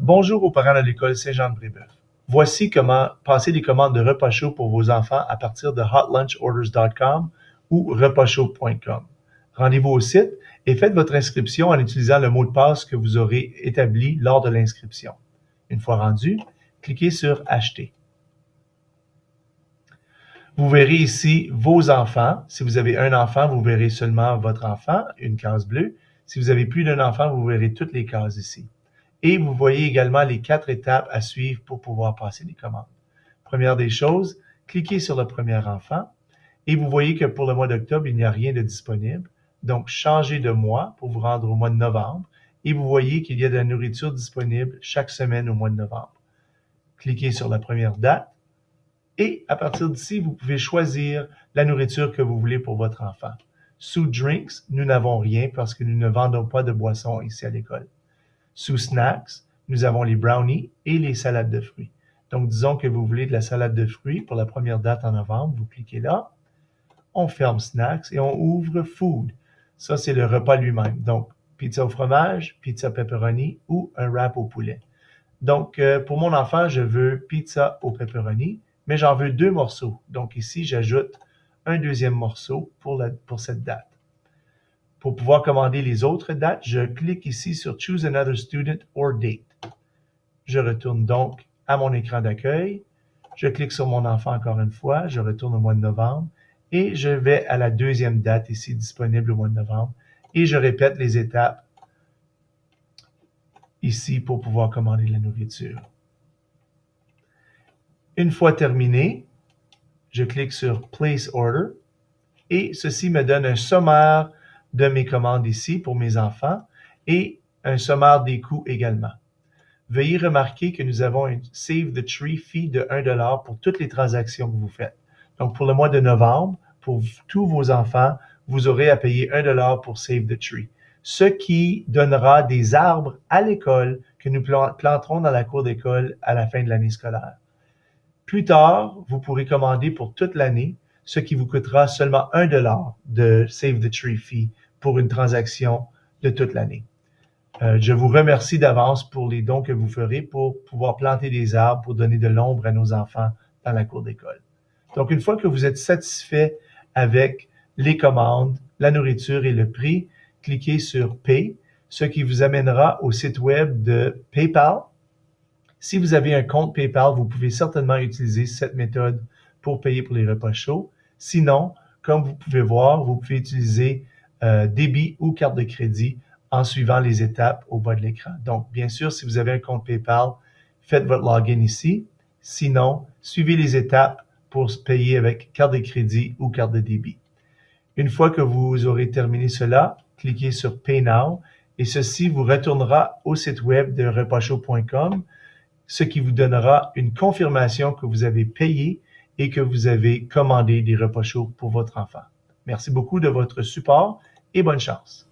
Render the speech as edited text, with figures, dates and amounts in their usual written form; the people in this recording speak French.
Bonjour aux parents de l'école Saint-Jean-de-Brébeuf. Voici comment passer des commandes de repas chauds pour vos enfants à partir de hotlunchorders.com ou repaschauds.com. Rendez-vous au site et faites votre inscription en utilisant le mot de passe que vous aurez établi lors de l'inscription. Une fois rendu, cliquez sur « Acheter ». Vous verrez ici vos enfants. Si vous avez un enfant, vous verrez seulement votre enfant, une case bleue. Si vous avez plus d'un enfant, vous verrez toutes les cases ici. Et vous voyez également les 4 étapes à suivre pour pouvoir passer les commandes. Première des choses, cliquez sur le premier enfant et vous voyez que pour le mois d'octobre, il n'y a rien de disponible. Donc, changez de mois pour vous rendre au mois de novembre et vous voyez qu'il y a de la nourriture disponible chaque semaine au mois de novembre. Cliquez sur la première date et à partir d'ici, vous pouvez choisir la nourriture que vous voulez pour votre enfant. Sous Drinks, nous n'avons rien parce que nous ne vendons pas de boissons ici à l'école. Sous Snacks, nous avons les brownies et les salades de fruits. Donc, disons que vous voulez de la salade de fruits pour la première date en novembre. Vous cliquez là, on ferme Snacks et on ouvre Food. Ça, c'est le repas lui-même. Donc, pizza au fromage, pizza pepperoni ou un wrap au poulet. Donc, pour mon enfant, je veux pizza au pepperoni, mais j'en veux 2 morceaux. Donc ici, j'ajoute un deuxième morceau pour cette date. Pour pouvoir commander les autres dates, je clique ici sur Choose another student or date. Je retourne donc à mon écran d'accueil. Je clique sur mon enfant encore une fois. Je retourne au mois de novembre et je vais à la deuxième date ici disponible au mois de novembre et je répète les étapes ici pour pouvoir commander la nourriture. Une fois terminé, je clique sur Place Order et ceci me donne un sommaire de mes commandes ici pour mes enfants et un sommaire des coûts également. Veuillez remarquer que nous avons une Save the Tree fee de 1$ pour toutes les transactions que vous faites. Donc, pour le mois de novembre, pour tous vos enfants, vous aurez à payer 1$ pour Save the Tree, ce qui donnera des arbres à l'école que nous planterons dans la cour d'école à la fin de l'année scolaire. Plus tard, vous pourrez commander pour toute l'année, ce qui vous coûtera seulement 1$ de Save the Tree fee pour une transaction de toute l'année. Je vous remercie d'avance pour les dons que vous ferez pour pouvoir planter des arbres pour donner de l'ombre à nos enfants dans la cour d'école. Donc, une fois que vous êtes satisfait avec les commandes, la nourriture et le prix, cliquez sur Pay, ce qui vous amènera au site web de PayPal. Si vous avez un compte PayPal, vous pouvez certainement utiliser cette méthode pour payer pour les repas chauds. Sinon, comme vous pouvez voir, vous pouvez utiliser débit ou carte de crédit en suivant les étapes au bas de l'écran. Donc, bien sûr, si vous avez un compte PayPal, faites votre login ici. Sinon, suivez les étapes pour payer avec carte de crédit ou carte de débit. Une fois que vous aurez terminé cela, cliquez sur Pay Now et ceci vous retournera au site web de repaschauds.com, ce qui vous donnera une confirmation que vous avez payé et que vous avez commandé des repas chauds pour votre enfant. Merci beaucoup de votre support et bonne chance.